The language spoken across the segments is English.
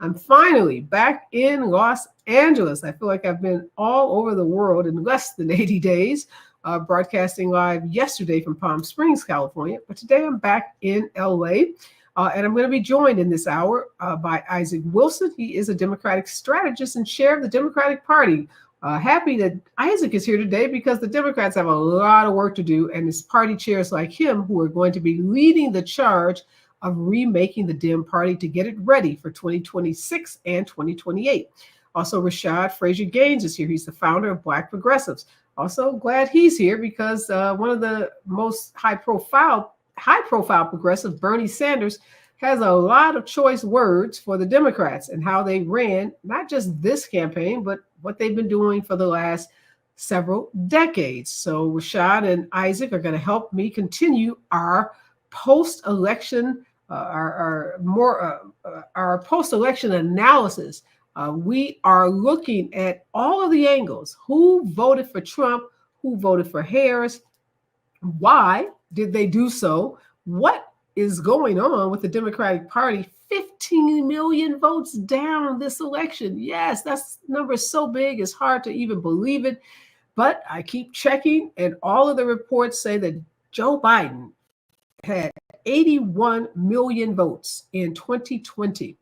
I'm finally back in Los Angeles. I feel like I've been all over the world in less than 80 days, broadcasting live yesterday from Palm Springs, California. But today I'm back in LA, and I'm going to be joined in this hour by Isaac Wilson. He is a Democratic strategist and chair of the Democratic Party. Happy that Isaac is here today because the Democrats have a lot of work to do, and it's party chairs like him who are going to be leading the charge of remaking the Dem Party to get it ready for 2026 and 2028. Also, Shad Frazier-Gaines is here. He's the founder of Black Progressives. Also, glad he's here because one of the most high-profile progressives, Bernie Sanders, has a lot of choice words for the Democrats and how they ran not just this campaign, but what they've been doing for the last several decades. So Rashad and Isaac are going to help me continue our post-election, our post-election analysis. We are looking at all of the angles. Who voted for Trump? Who voted for Harris? Why did they do so? What is going on with the Democratic Party? 15 million votes down this election. Yes, that's number is so big, it's hard to even believe it. But I keep checking, and all of the reports say that Joe Biden had 81 million votes in 2020.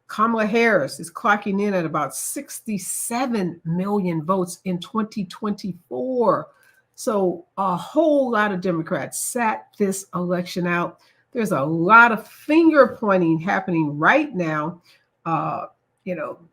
Kamala Harris is clocking in at about 67 million votes in 2024. So a whole lot of Democrats sat this election out. There's a lot of finger pointing happening right now.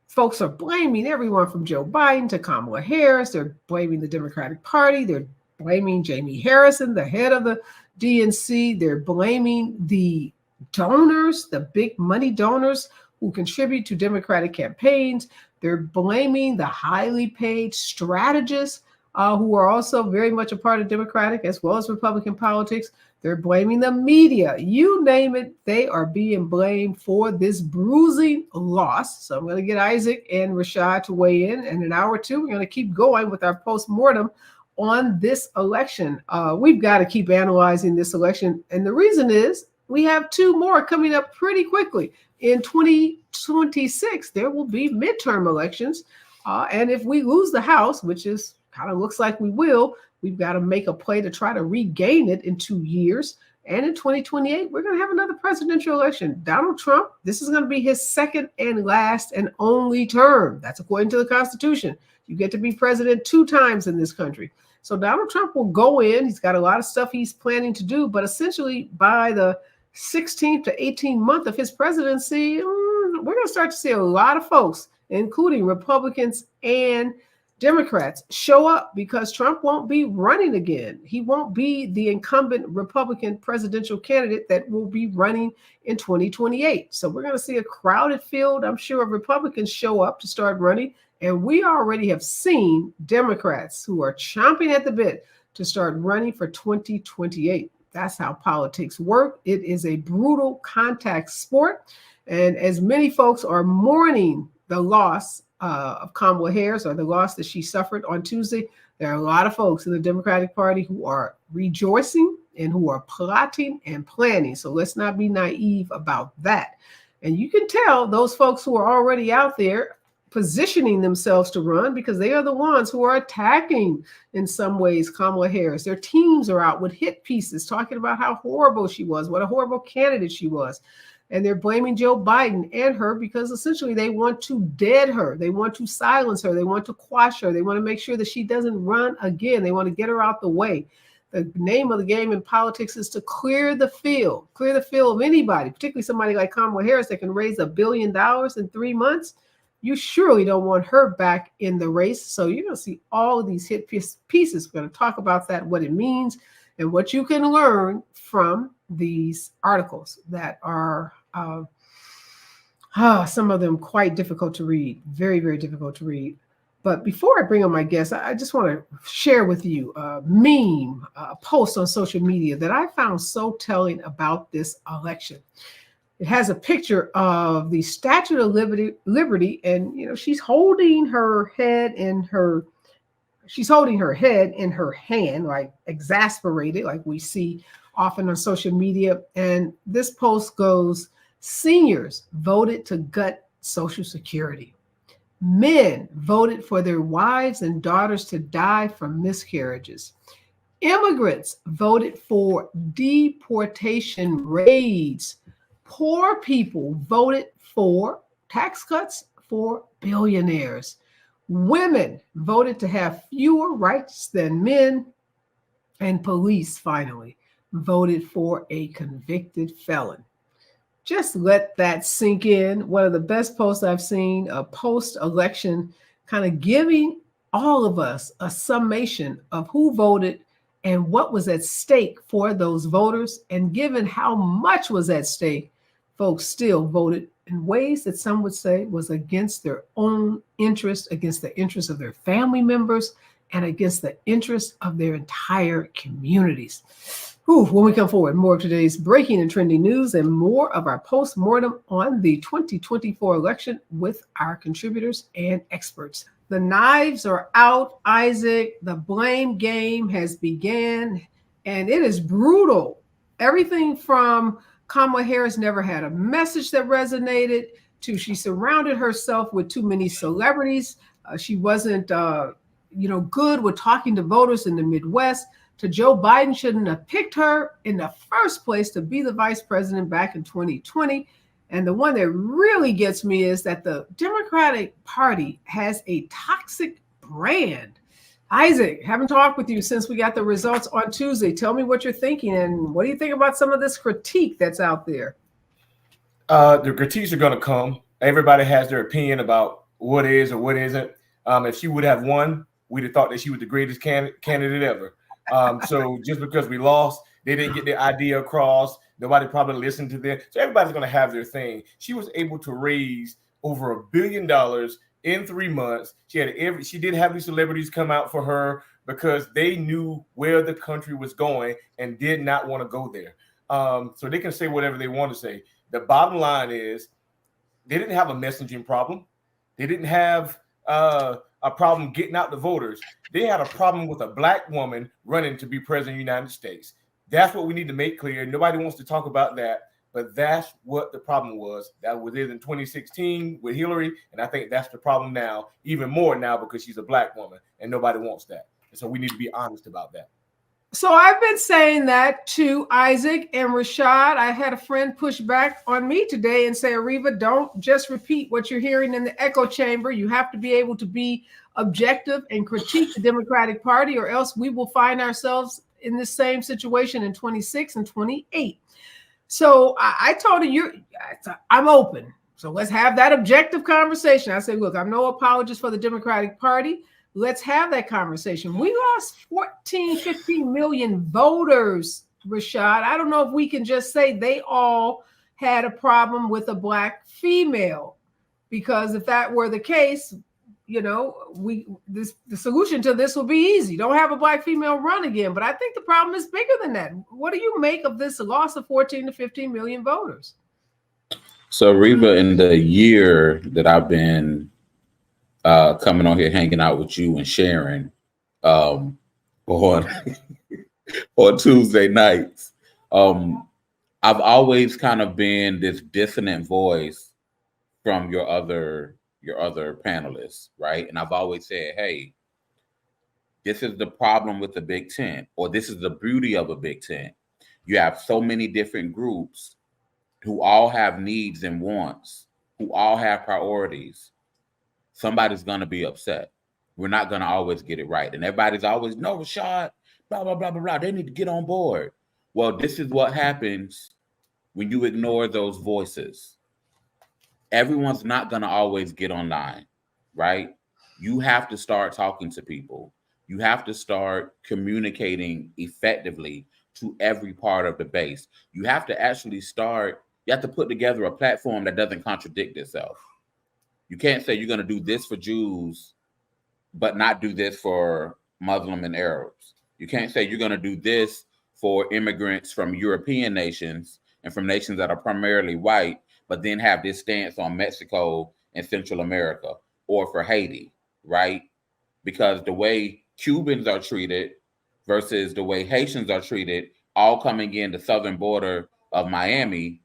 Folks are blaming everyone from Joe Biden to Kamala Harris. They're blaming the Democratic Party. They're blaming Jamie Harrison, the head of the DNC. They're blaming the donors, the big money donors who contribute to Democratic campaigns. They're blaming the highly paid strategists who are also very much a part of Democratic as well as Republican politics. They're blaming the media. You name it, they are being blamed for this bruising loss. So I'm going to get Isaac and Rashad to weigh in an hour or two. We're going to keep going with our postmortem on this election. We've got to keep analyzing this election. And the reason is we have two more coming up pretty quickly. In 2026, there will be midterm elections. And if we lose the House, which is kind of looks like we will, we've got to make a play to try to regain it in 2 years. And in 2028, we're going to have another presidential election. Donald Trump, this is going to be his second and last and only term. That's according to the Constitution. You get to be president 2 times in this country. So Donald Trump will go in. He's got a lot of stuff he's planning to do. But essentially, by the 16th to 18th month of his presidency, we're going to start to see a lot of folks, including Republicans and Democrats, show up because Trump won't be running again. He won't be the incumbent Republican presidential candidate that will be running in 2028. So we're going to see a crowded field, I'm sure, of Republicans show up to start running. And we already have seen Democrats who are chomping at the bit to start running for 2028. That's how politics work. It is a brutal contact sport. And as many folks are mourning the loss of Kamala Harris, or the loss that she suffered on Tuesday, there are a lot of folks in the Democratic Party who are rejoicing and who are plotting and planning. So let's not be naive about that. And you can tell those folks who are already out there positioning themselves to run because they are the ones who are attacking, in some ways, Kamala Harris. Their teams are out with hit pieces talking about how horrible she was, what a horrible candidate she was. And they're blaming Joe Biden and her because essentially they want to dead her. They want to silence her. They want to quash her. They want to make sure that she doesn't run again. They want to get her out the way. The name of the game in politics is to clear the field of anybody, particularly somebody like Kamala Harris that can raise $1 billion in 3 months. You surely don't want her back in the race. So you're going to see all of these hit pieces. We're going to talk about that, what it means, and what you can learn from these articles that are some of them quite difficult to read, very, very difficult to read. But before I bring on my guests, I just want to share with you a meme, a post on social media that I found so telling about this election. It has a picture of the Statue of Liberty, and she's holding her head in her hand, like exasperated, like we see often on social media. And this post goes, "Seniors voted to gut Social Security. Men voted for their wives and daughters to die from miscarriages. Immigrants voted for deportation raids. Poor people voted for tax cuts for billionaires. Women voted to have fewer rights than men. And police, finally, voted for a convicted felon. Just let that sink in. One of the best posts I've seen, a post election kind of giving all of us a summation of who voted and what was at stake for those voters. And given how much was at stake, folks still voted in ways that some would say was against their own interest, against the interests of their family members, and against the interests of their entire communities. When we come forward, more of today's breaking and trending news and more of our post-mortem on the 2024 election with our contributors and experts. The knives are out, Isaac. The blame game has began, and it is brutal. Everything from Kamala Harris never had a message that resonated to she surrounded herself with too many celebrities. She wasn't good with talking to voters in the Midwest, to Joe Biden shouldn't have picked her in the first place to be the vice president back in 2020. And the one that really gets me is that the Democratic Party has a toxic brand. Isaac, haven't talked with you since we got the results on Tuesday. Tell me what you're thinking, and what do you think about some of this critique that's out there? The critiques are going to come. Everybody has their opinion about what is or what isn't. If she would have won, we'd have thought that she was the greatest candidate ever. So just because we lost, they didn't get the idea across. Nobody probably listened to them. So everybody's going to have their thing. She was able to raise over $1 billion in 3 months. She did have these celebrities come out for her because they knew where the country was going and did not want to go there. So they can say whatever they want to say. The bottom line is they didn't have a messaging problem. They didn't have a problem getting out the voters. They had a problem with a black woman running to be president of the United States. That's what we need to make clear. Nobody wants to talk about that, but that's what the problem was. That was it in 2016 with Hillary, and I think that's the problem now, even more now because she's a black woman, and nobody wants that. And so we need to be honest about that. So I've been saying that to Isaac and Rashad. I had a friend push back on me today and say, Areva, don't just repeat what you're hearing in the echo chamber. You have to be able to be objective and critique the Democratic Party, or else we will find ourselves in the same situation in 26 and 28. So I told her, I'm open. So let's have that objective conversation. I said, look, I'm no apologist for the Democratic Party. Let's have that conversation. We lost 15 million voters, Rashad. I don't know if we can just say they all had a problem with a black female, because if that were the case, the solution to this will be easy. Don't have a black female run again. But I think the problem is bigger than that. What do you make of this loss of 14 to 15 million voters? So, Reva, in the year that I've been coming on here, hanging out with you and sharing on Tuesday nights, I've always kind of been this dissonant voice from your other panelists, right? And I've always said, hey, this is the problem with the Big Tent, or this is the beauty of a Big Tent. You have so many different groups who all have needs and wants, who all have priorities. Somebody's going to be upset. We're not going to always get it right. And everybody's always, no, Rashad, blah, blah, blah, blah, blah. They need to get on board. Well, this is what happens when you ignore those voices. Everyone's not going to always get online, right? You have to start talking to people. You have to start communicating effectively to every part of the base. You have to actually you have to put together a platform that doesn't contradict itself. You can't say you're going to do this for Jews, but not do this for Muslim and Arabs. You can't say you're going to do this for immigrants from European nations and from nations that are primarily white, but then have this stance on Mexico and Central America, or for Haiti, right? Because the way Cubans are treated versus the way Haitians are treated, all coming in the southern border of Miami,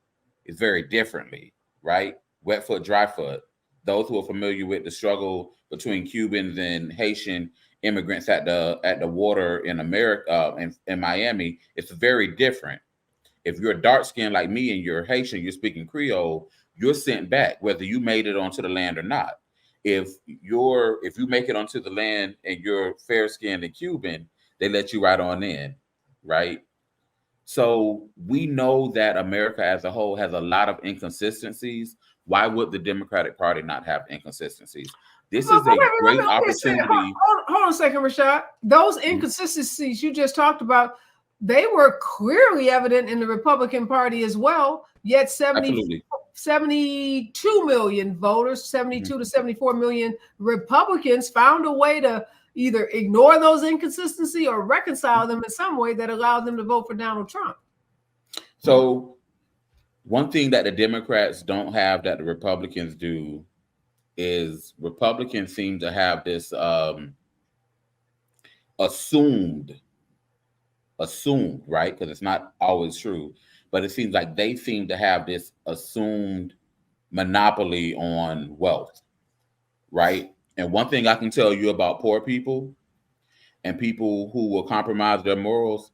is very differently, right? Wet foot, dry foot. those who are familiar with the struggle between Cubans and Haitian immigrants at the water in America, in Miami, it's very different. If you're dark skinned like me and you're Haitian, you're speaking Creole, you're sent back whether you made it onto the land or not. If you make it onto the land and you're fair skinned and Cuban, they let you right on in, right? So we know that America as a whole has a lot of inconsistencies. Why would the Democratic Party not have inconsistencies? This is a great opportunity. Hold on a second, Rashad. Those inconsistencies you just talked about, they were clearly evident in the Republican Party as well. Yet 72 million voters, 72 to 74 million Republicans found a way to either ignore those inconsistencies or reconcile them in some way that allowed them to vote for Donald Trump. So one thing that the Democrats don't have that the Republicans do is Republicans seem to have this assumed, right? Because it's not always true, but it seems like they seem to have this assumed monopoly on wealth, right? And one thing I can tell you about poor people and people who will compromise their morals,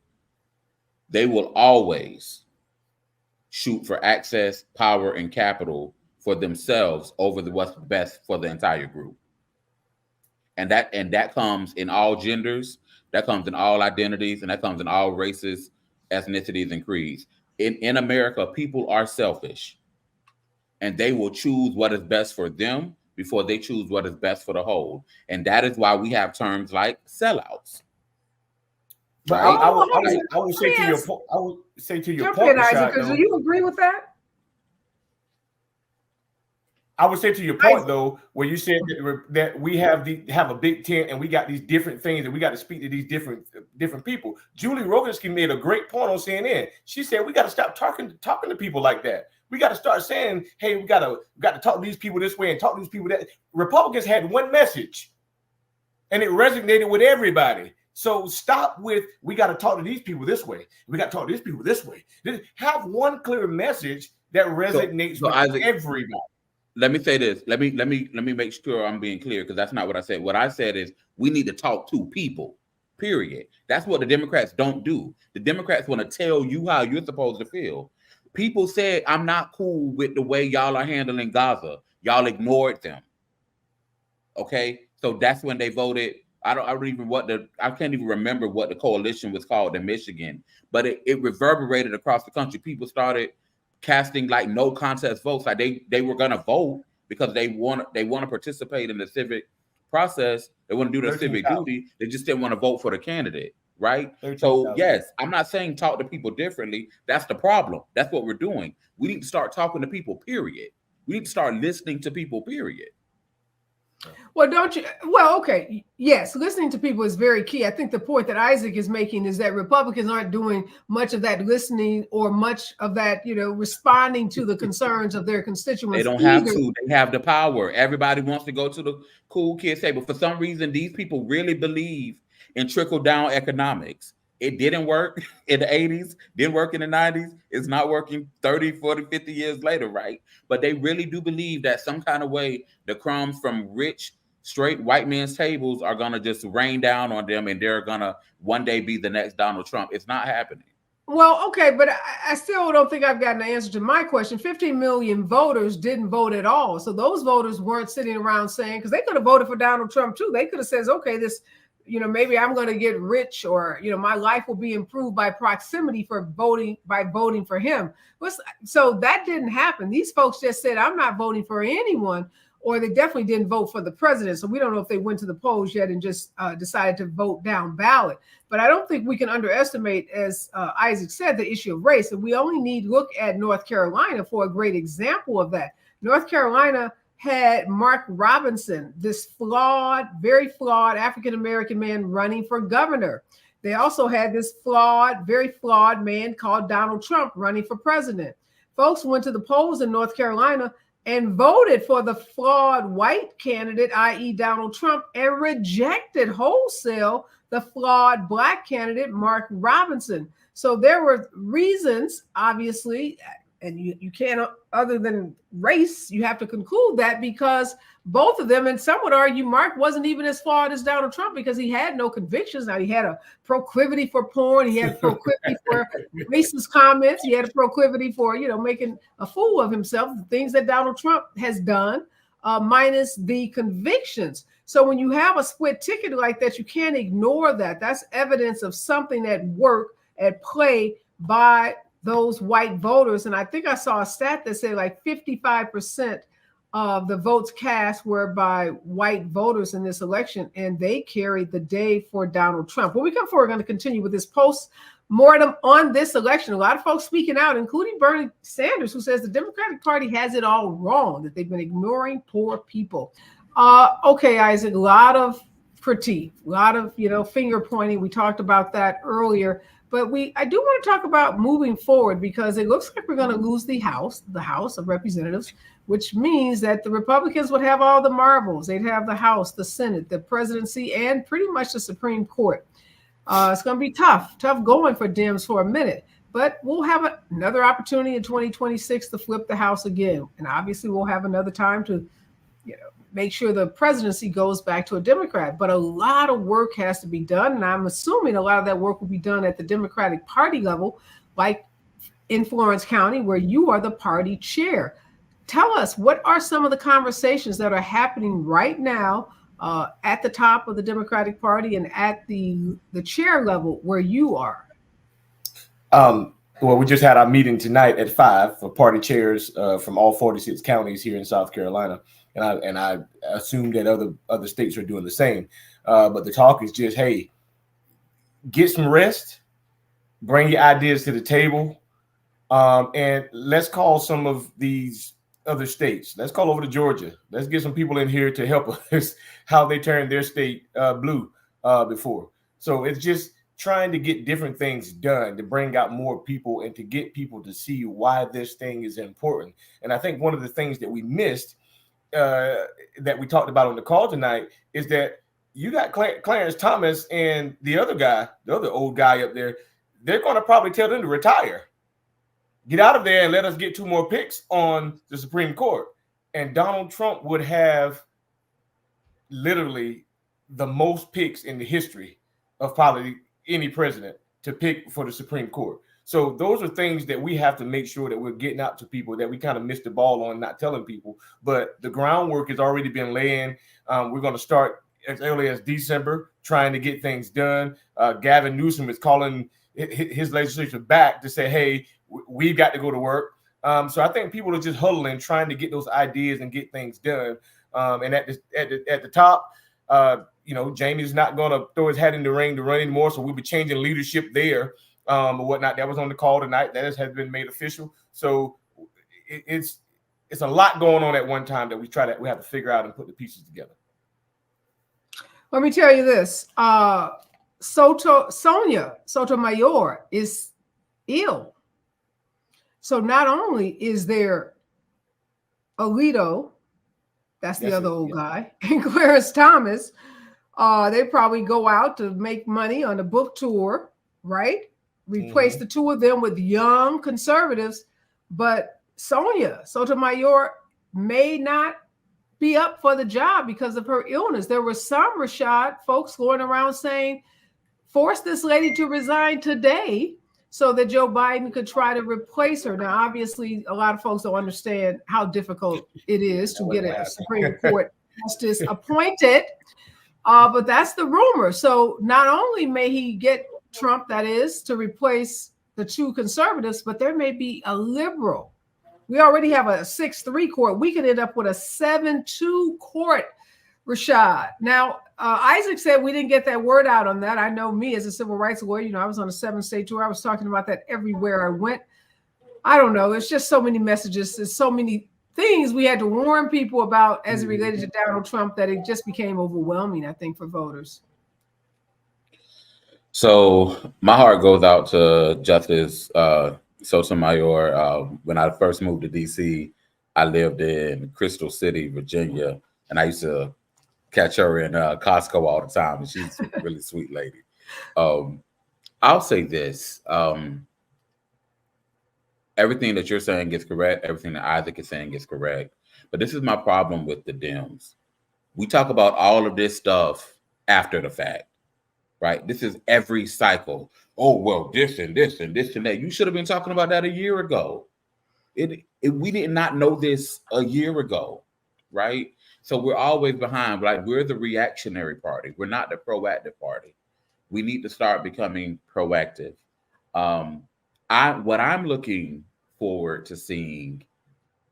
they will always shoot for access, power, and capital for themselves over what's best for the entire group. And that comes in all genders, that comes in all identities, and that comes in all races, ethnicities, and creeds. In America, people are selfish, and they will choose what is best for them before they choose what is best for the whole. And that is why we have terms like sellouts. But right? I would say to your point. I would say to your point, Isaac, do you agree with that? I would say to your point though, where you said that we have a big tent and we got these different things and we got to speak to these different people. Julie Roginski made a great point on CNN. She said we got to stop talking to people like that. We got to start saying, hey, we got to talk to these people this way and talk to these people that. Republicans had one message, and it resonated with everybody. So stop with we got to talk to these people this way. We got to talk to these people this way. Have one clear message that resonates with everybody. Let me say this. Let me make sure I'm being clear, because that's not what I said. What I said is we need to talk to people. Period. That's what the Democrats don't do. The Democrats want to tell you how you're supposed to feel. People said, I'm not cool with the way y'all are handling Gaza. Y'all ignored them. Okay, so that's when they voted. I can't even remember what the coalition was called in Michigan, but it reverberated across the country. People started casting like no contest votes, like they were gonna vote because they want to participate in the civic process. They want to do their civic duty. They just didn't want to vote for the candidate, right? So yes, I'm not saying talk to people differently. That's the problem. That's what we're doing. We need to start talking to people, period. We need to start listening to people, period. Well, don't you? Well, okay. Yes, listening to people is very key. I think the point that Isaac is making is that Republicans aren't doing much of that listening or much of that, responding to the concerns of their constituents. They don't have to. They have the power. Everybody wants to go to the cool kids table. For some reason, these people really believe in trickle-down economics. It didn't work in the 80s, didn't work in the 90s. It's not working 30, 40, 50 years later, right? But they really do believe that some kind of way the crumbs from rich, straight white men's tables are going to just rain down on them and they're going to one day be the next Donald Trump. It's not happening. Well, okay, but I still don't think I've gotten an answer to my question. 15 million voters didn't vote at all. So those voters weren't sitting around saying, because they could have voted for Donald Trump too. They could have said, okay, this, maybe I'm going to get rich, or, my life will be improved by proximity by voting for him. So that didn't happen. These folks just said, I'm not voting for anyone, or they definitely didn't vote for the president. So we don't know if they went to the polls yet and just decided to vote down ballot. But I don't think we can underestimate, as Isaac said, the issue of race. And we only need to look at North Carolina for a great example of that. North Carolina had Mark Robinson, this very flawed African-American man running for governor. They also had this very flawed man called Donald Trump running for president. Folks went to the polls in North Carolina and voted for the flawed white candidate, i.e. Donald Trump, and rejected wholesale the flawed black candidate, Mark Robinson. So there were reasons, obviously, and you can't, other than race, you have to conclude that because both of them, and some would argue Mark wasn't even as flawed as Donald Trump because he had no convictions. Now, he had a proclivity for porn, he had proclivity for racist comments, he had a proclivity for, making a fool of himself, the things that Donald Trump has done, minus the convictions. So when you have a split ticket like that, you can't ignore that. That's evidence of something at work, at play by those white voters. And I think I saw a stat that said like 55% of the votes cast were by white voters in this election, and they carried the day for Donald Trump. When we come forward, we're going to continue with this post-mortem on this election. A lot of folks speaking out, including Bernie Sanders, who says the Democratic Party has it all wrong, that they've been ignoring poor people. Okay, Isaac, a lot of critique, a lot of, finger pointing. We talked about that earlier, but I do want to talk about moving forward because it looks like we're going to lose the House of Representatives, which means that the Republicans would have all the marbles. They'd have the House, the Senate, the presidency, and pretty much the Supreme Court. It's going to be tough going for Dems for a minute, but we'll have another opportunity in 2026 to flip the House again. And obviously we'll have another time to, make sure the presidency goes back to a Democrat. But a lot of work has to be done. And I'm assuming a lot of that work will be done at the Democratic Party level, like in Florence County, where you are the party chair. Tell us, what are some of the conversations that are happening right now at the top of the Democratic Party and at the chair level where you are? Well, we just had our meeting tonight at 5 for party chairs from all 46 counties here in South Carolina. And I assume that other states are doing the same. But the talk is just, hey, get some rest, bring your ideas to the table, and let's call some of these other states. Let's call over to Georgia. Let's get some people in here to help us how they turned their state blue before. So it's just trying to get different things done to bring out more people and to get people to see why this thing is important. And I think one of the things that we missed that we talked about on the call tonight is that you got Clarence Thomas and the other guy, the other old guy up there. They're going to probably tell them to retire, get out of there, and let us get 2 more picks on the Supreme Court. And Donald Trump would have literally the most picks in the history of probably any president to pick for the Supreme Court. So those are things that we have to make sure that we're getting out to people, that we kind of missed the ball on not telling people. But the groundwork has already been laying. We're going to start as early as December trying to get things done. Gavin Newsom is calling his legislature back to say, hey, we've got to go to work. So I think people are just huddling, trying to get those ideas and get things done. And at the top, Jamie's not going to throw his hat in the ring to run anymore. So we'll be changing leadership there. Or whatnot. That was on the call tonight. That has been made official. So it's a lot going on at one time that we have to figure out and put the pieces together. Let me tell you this: Sonia Sotomayor is ill. So not only is there Alito, that's the other old guy, and Clarence Thomas, they probably go out to make money on the book tour, right? Replace the 2 of them with young conservatives, but Sonia Sotomayor may not be up for the job because of her illness. There were some Rashad folks going around saying, force this lady to resign today so that Joe Biden could try to replace her. Now, obviously, a lot of folks don't understand how difficult it is to get a Supreme Court justice appointed, but that's the rumor. So not only may he get Trump, that is, to replace the 2 conservatives, but there may be a liberal. We already have a 6-3 court. We could end up with a 7-2 court, Rashad. Now, Isaac said we didn't get that word out on that. I know me as a civil rights lawyer, I was on a 7-state tour. I was talking about that everywhere I went. I don't know. It's just so many messages. There's so many things we had to warn people about as it related to Donald Trump that it just became overwhelming, I think, for voters. So my heart goes out to Justice Sotomayor. When I first moved to DC, I lived in Crystal City, Virginia, and I used to catch her in Costco all the time. And she's a really sweet lady. I'll say this. everything that you're saying is correct. Everything that Isaac is saying is correct. But this is my problem with the Dems. We talk about all of this stuff after the fact, right? This is every cycle. Oh, well, this and this and this and that. You should have been talking about that a year ago. We did not know this a year ago, right? So we're always behind. Like, we're the reactionary party. We're not the proactive party. We need to start becoming proactive. What I'm looking forward to seeing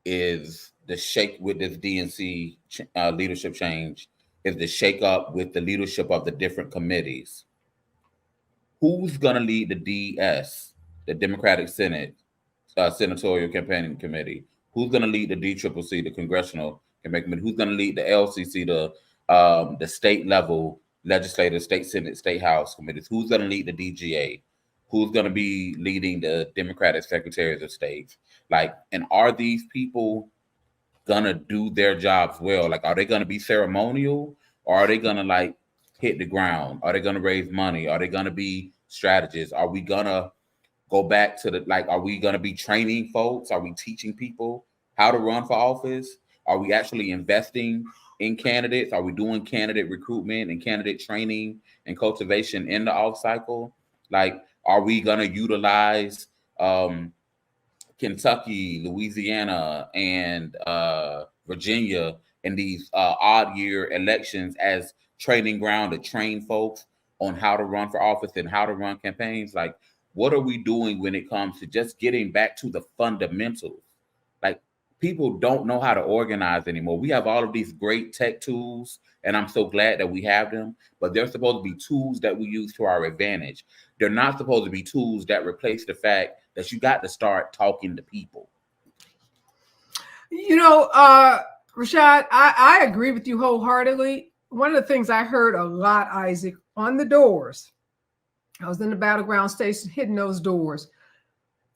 is the shake with this DNC leadership change, is the shake up with the leadership of the different committees. Who's going to lead the DS, the Democratic Senate, Senatorial Campaigning Committee? Who's going to lead the DCCC, the Congressional Campaign Committee? Who's going to lead the LCC, the state level legislative, state Senate, state House committees? Who's going to lead the DGA? Who's going to be leading the Democratic Secretaries of State? Like, and are these people going to do their jobs well? Like, are they going to be ceremonial, or are they going to like hit the ground? Are they going to raise money? Are they going to be strategists? Are we going to go back to are we going to be training folks? Are we teaching people how to run for office? Are we actually investing in candidates? Are we doing candidate recruitment and candidate training and cultivation in the off cycle? Like, are we going to utilize Kentucky, Louisiana, and Virginia in these odd year elections as training ground to train folks on how to run for office and how to run campaigns? Like, what are we doing when it comes to just getting back to the fundamentals? Like, people don't know how to organize anymore. We have all of these great tech tools, and I'm so glad that we have them, but they're supposed to be tools that we use to our advantage. They're not supposed to be tools that replace the fact that you got to start talking to people. You know, Rashad, I agree with you wholeheartedly. One of the things I heard a lot, Isaac, on the doors, I was in the battleground station hitting those doors.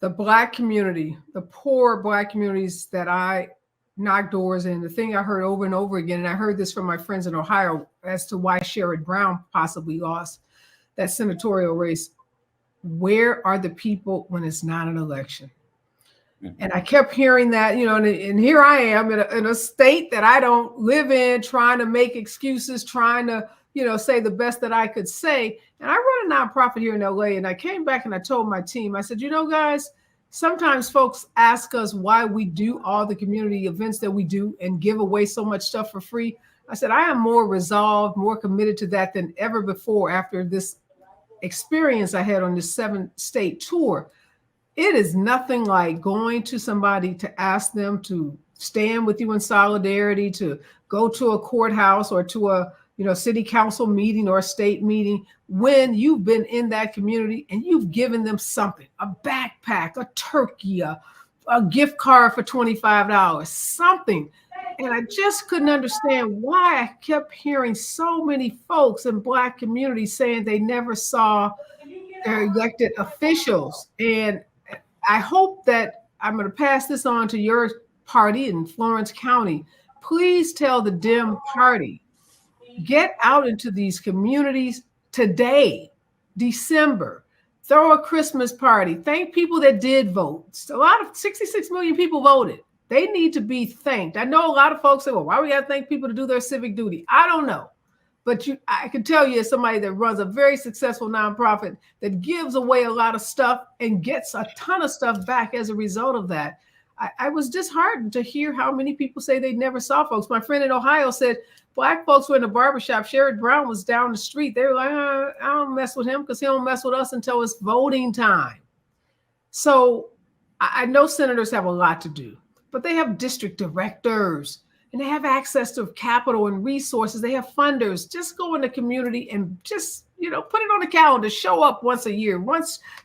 The Black community, the poor Black communities that I knocked doors in, the thing I heard over and over again, and I heard this from my friends in Ohio as to why Sherrod Brown possibly lost that senatorial race. Where are the people when it's not an election? And I kept hearing that, you know, and here I am in a state that I don't live in, trying to make excuses, trying to, you know, say the best that I could say. And I run a nonprofit here in LA, and I came back and I told my team, I said, you know, guys, sometimes folks ask us why we do all the community events that we do and give away so much stuff for free. I said, I am more resolved, more committed to that than ever before after this experience I had on this 7-state tour. It is nothing like going to somebody to ask them to stand with you in solidarity, to go to a courthouse or to a, you know, city council meeting or a state meeting when you've been in that community and you've given them something, a backpack, a turkey, a gift card for $25, something. And I just couldn't understand why I kept hearing so many folks in Black communities saying they never saw their elected officials. And I hope that I'm going to pass this on to your party in Florence County. Please tell the Dem party, get out into these communities today, December. Throw a Christmas party. Thank people that did vote. A lot of 66 million people voted. They need to be thanked. I know a lot of folks say, well, why we got to thank people to do their civic duty? I don't know. But I can tell you, as somebody that runs a very successful nonprofit that gives away a lot of stuff and gets a ton of stuff back as a result of that, I was disheartened to hear how many people say they never saw folks. My friend in Ohio said Black folks were in the barbershop. Sherrod Brown was down the street. They were like, I don't mess with him because he don't mess with us until it's voting time. So I know senators have a lot to do, but they have district directors. And they have access to capital and resources. They have funders. Just go in the community and just, you know, put it on the calendar. Show up once a year,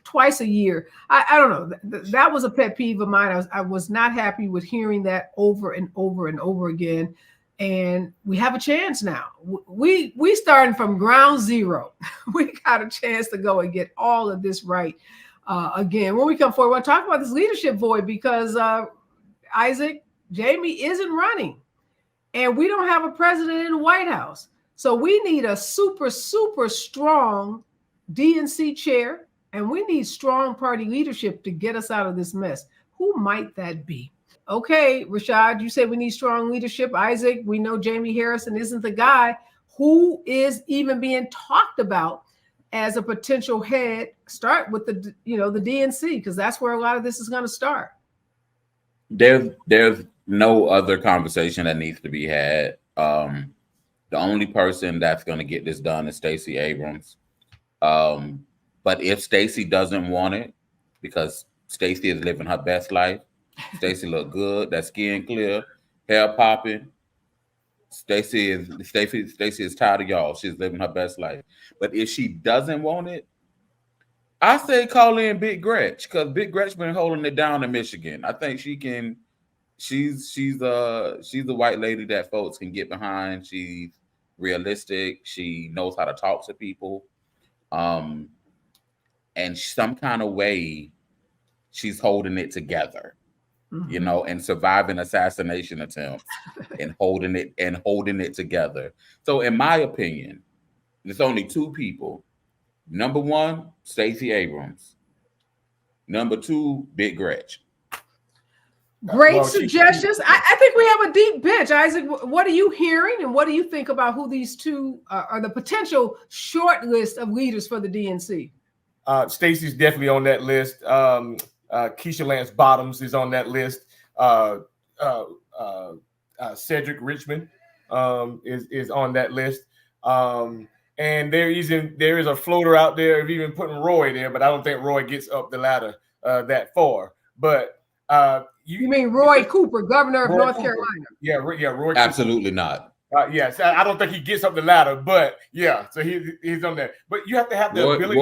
twice a year. I don't know. That was a pet peeve of mine. I was not happy with hearing that over and over and over again. And we have a chance now. We starting from ground zero. We got a chance to go and get all of this right again. When we come forward, we'll talk about this leadership void because Isaac, Jamie isn't running. And we don't have a president in the White House. So we need a super, super strong DNC chair, and we need strong party leadership to get us out of this mess. Who might that be? Okay, Rashad, you say we need strong leadership. Isaac, we know Jamie Harrison isn't the guy. Who is even being talked about as a potential head? Start with the DNC, because that's where a lot of this is going to start. There's no other conversation that needs to be had. The only person that's going to get this done is Stacey Abrams. But if Stacey doesn't want it, because Stacey is living her best life, Stacey look good, that skin clear, hair popping. Stacey is tired of y'all. She's living her best life. But if she doesn't want it, I say call in Big Gretch, because Big Gretch been holding it down in Michigan. I think she can. She's a white lady that folks can get behind. She's realistic. She knows how to talk to people. And some kind of way she's holding it together, and surviving assassination attempts and holding it together. So in my opinion, there's only two people. Number one, Stacey Abrams. Number two, Big Gretch. Great suggestions. I think we have a deep bench. Isaac, what are you hearing, and what do you think about who these two are the potential short list of leaders for the DNC? Stacey's definitely on that list. Keisha Lance Bottoms is on that list. Cedric Richmond is on that list. And there is a floater out there of even putting Roy there, but I don't think Roy gets up the ladder that far. But you mean Roy Cooper, governor of North Carolina? Yeah, Roy. Absolutely not. Yes, I don't think he gets up the ladder, but yeah, so he's on there. But you have to have the ability.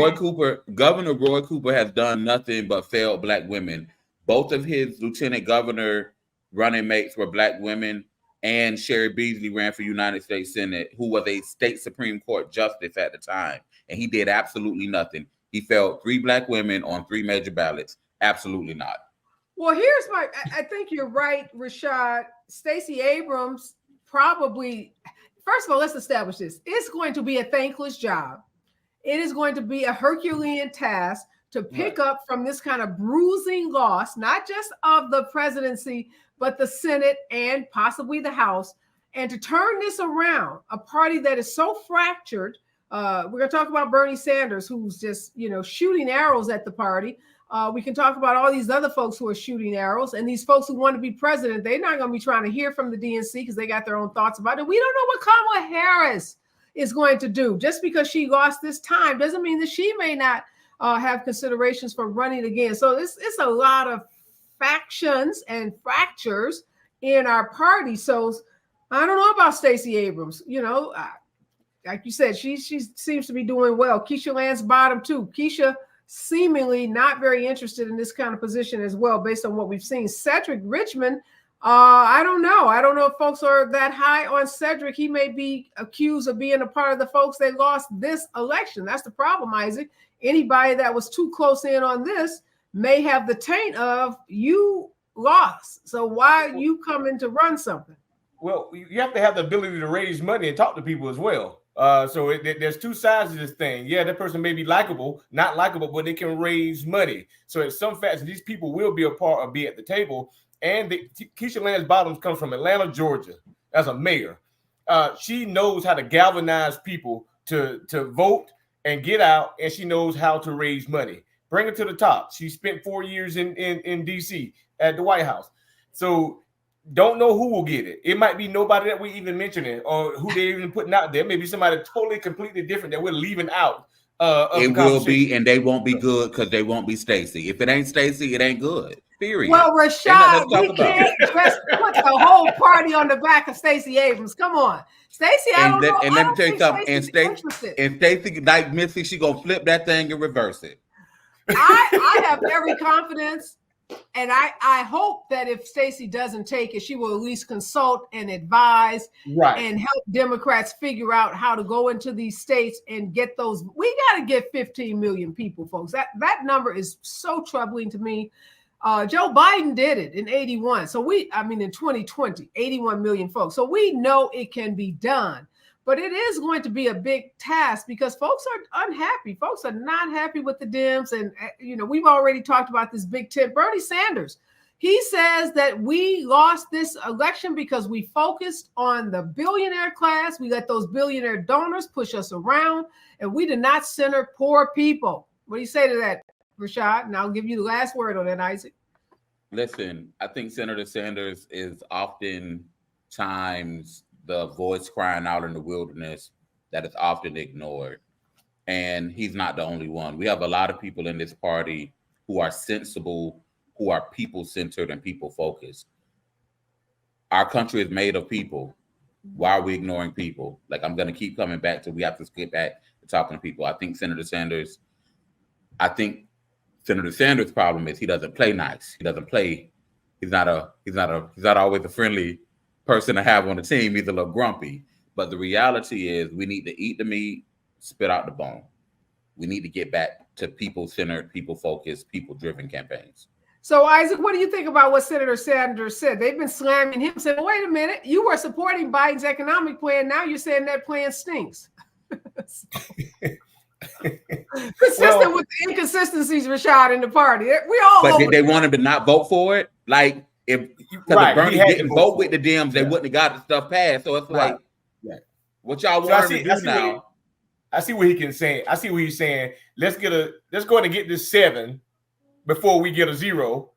Governor Roy Cooper has done nothing but fail Black women. Both of his lieutenant governor running mates were Black women, and Sherry Beasley ran for United States Senate, who was a state Supreme Court justice at the time, and he did absolutely nothing. He failed 3 Black women on 3 major ballots. Absolutely not. Well, I think you're right, Rashad. Stacey Abrams probably, first of all, let's establish this. It's going to be a thankless job. It is going to be a Herculean task to pick up from this kind of bruising loss, not just of the presidency, but the Senate and possibly the House, and to turn this around, a party that is so fractured. We're going to talk about Bernie Sanders, who's just, shooting arrows at the party. We can talk about all these other folks who are shooting arrows, and these folks who want to be president. They're not going to be trying to hear from the DNC because they got their own thoughts about it. We don't know what Kamala Harris is going to do. Just because she lost this time doesn't mean that she may not have considerations for running again. So it's a lot of factions and fractures in our party. So I don't know about Stacey Abrams. Like you said, she seems to be doing well. Keisha Lance Bottom too. Keisha seemingly not very interested in this kind of position as well, based on what we've seen. Cedric Richmond, I don't know. I don't know if folks are that high on Cedric. He may be accused of being a part of the folks that lost this election. That's the problem, Isaac. Anybody that was too close in on this may have the taint of you lost. So why are you coming to run something? Well, you have to have the ability to raise money and talk to people as well. So there's two sides of this thing. Yeah, that person may be likable, not likable, but they can raise money. So in some facts, these people will be a part of be at the table. And Keisha Lance Bottoms comes from Atlanta, Georgia, as a mayor. She knows how to galvanize people to vote and get out, and she knows how to raise money. Bring her to the top. She spent 4 years in D.C. at the White House. So don't know who will get it. It might be nobody that we even mentioning or who they even putting out there. Maybe somebody totally, completely different that we're leaving out. It will be, and they won't be good because they won't be Stacey. If it ain't Stacey, it ain't good. Period. Well, Rashad, we can't just put the whole party on the back of Stacey Abrams. Come on, Stacey. And let me tell you something. And Stacey, like Missy, she gonna flip that thing and reverse it. I have every confidence. And I hope that if Stacey doesn't take it, she will at least consult and advise and help Democrats figure out how to go into these states and get those. We got to get 15 million people, folks. That number is so troubling to me. Joe Biden did it in 81. So in 2020, 81 million folks. So we know it can be done. But it is going to be a big task because folks are unhappy. Folks are not happy with the Dems. And, we've already talked about this Big Tent. Bernie Sanders, He says that we lost this election because we focused on the billionaire class. We let those billionaire donors push us around, and we did not center poor people. What do you say to that, Rashad? And I'll give you the last word on that, Isaac. Listen, I think Senator Sanders is oftentimes the voice crying out in the wilderness that is often ignored. And he's not the only one. We have a lot of people in this party who are sensible, who are people-centered and people-focused. Our country is made of people. Why are we ignoring people? Like, I'm going to keep coming back to, we have to get back to talking to people. I think Senator Sanders' problem is he doesn't play nice. He doesn't play. He's not always a friendly person to have on the team. He's a little grumpy. But the reality is we need to eat the meat, spit out the bone. We need to get back to people-centered, people-focused, people-driven campaigns. So, Isaac, what do you think about what Senator Sanders said? They've been slamming him, saying, wait a minute, you were supporting Biden's economic plan. Now you're saying that plan stinks. Consistent with the inconsistencies, Rashad, in the party. We all. But did they want him to not vote for it? Like, if Bernie didn't vote with the Dems, they wouldn't have got the stuff passed. So it's like, what y'all want him to do now? I see what he can say. I see what he's saying. Let's go ahead and get this 7 before we get a 0,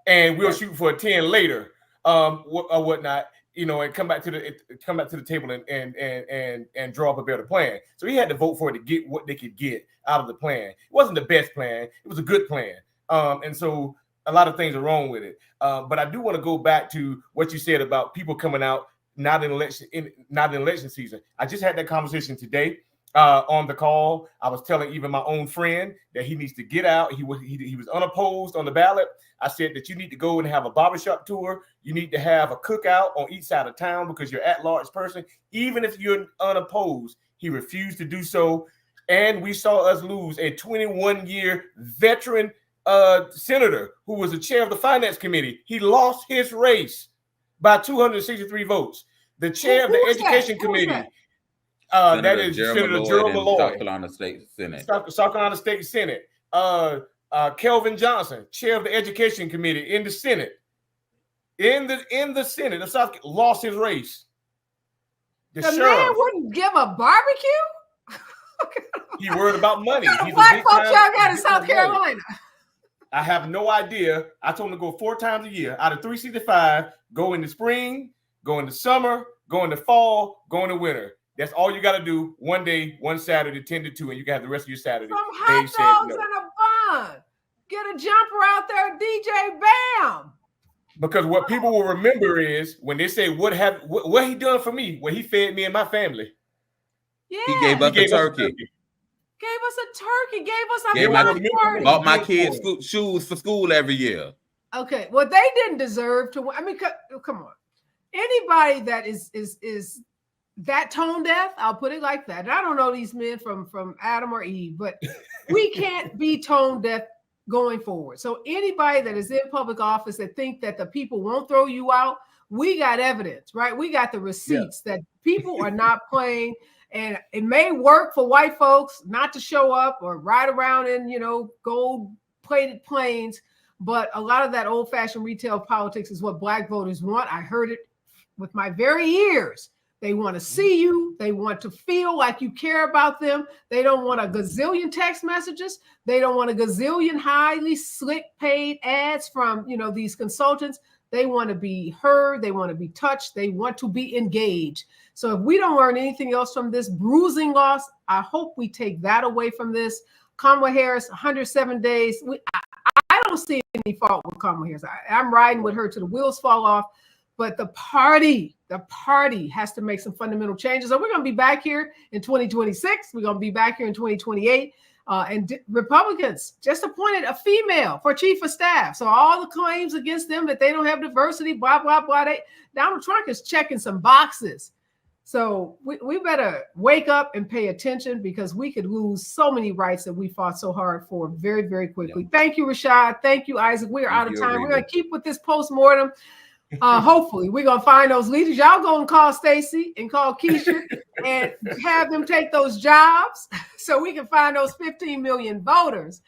and we'll shoot for a 10 later, or whatnot. And come back to the table and draw up a better plan. So he had to vote for it to get what they could get out of the plan. It wasn't the best plan. It was a good plan. And so a lot of things are wrong with it. But I do want to go back to what you said about people coming out not in election season. I just had that conversation today on the call. I was telling even my own friend that he needs to get out. He was unopposed on the ballot. I said that you need to go and have a barbershop tour. You need to have a cookout on each side of town because you're at-large person. Even if you're unopposed, he refused to do so. And we saw us lose a 21-year veteran senator who was the chair of the finance committee. He lost his race by 263 votes. The chair of the education committee. That is Senator Gerald Malloy, South Carolina State Senate. South Carolina State Senate. Kelvin Johnson, chair of the education committee in the Senate. In the Senate of South Carolina, lost his race. The man wouldn't give a barbecue. He worried about money. Black folks y'all got in South Carolina. I have no idea. I told him to go 4 times a year. Out of 365, go in the spring, go in the summer, go in the fall, go in the winter. That's all you got to do. One day, one Saturday, 10 to 2, and you can have the rest of your Saturday. Some hot dogs and a bun. Get a jumper out there, DJ Bam. Because what people will remember is when they say, what he done for me? Well, he fed me and my family. Yeah. He gave us a turkey. Gave us a turkey. Gave us a party. Bought my kids shoes for school every year. Okay. Well, they didn't deserve to. I mean, come on. Anybody that is that tone deaf, I'll put it like that. And I don't know these men from Adam or Eve, but we can't be tone deaf going forward. So anybody that is in public office that think that the people won't throw you out, we got evidence, right? We got the receipts that people are not playing. And it may work for white folks not to show up or ride around in, gold-plated planes, but a lot of that old-fashioned retail politics is what Black voters want. I heard it with my very ears. They want to see you. They want to feel like you care about them. They don't want a gazillion text messages. They don't want a gazillion highly slick paid ads from, these consultants. They want to be heard. They want to be touched. They want to be engaged. So if we don't learn anything else from this bruising loss, I hope we take that away from this. Kamala Harris, 107 days. I don't see any fault with Kamala Harris. I'm riding with her till the wheels fall off. But the party has to make some fundamental changes. So we're going to be back here in 2026. We're going to be back here in 2028. And Republicans just appointed a female for chief of staff. So all the claims against them that they don't have diversity, blah, blah, blah. Donald Trump is checking some boxes. So we better wake up and pay attention because we could lose so many rights that we fought so hard for very, very quickly. Yeah. Thank you, Rashad. Thank you, Isaac. We are out of time. We're going to keep with this postmortem. Hopefully we're going to find those leaders. Y'all go and call Stacey and call Keisha and have them take those jobs so we can find those 15 million voters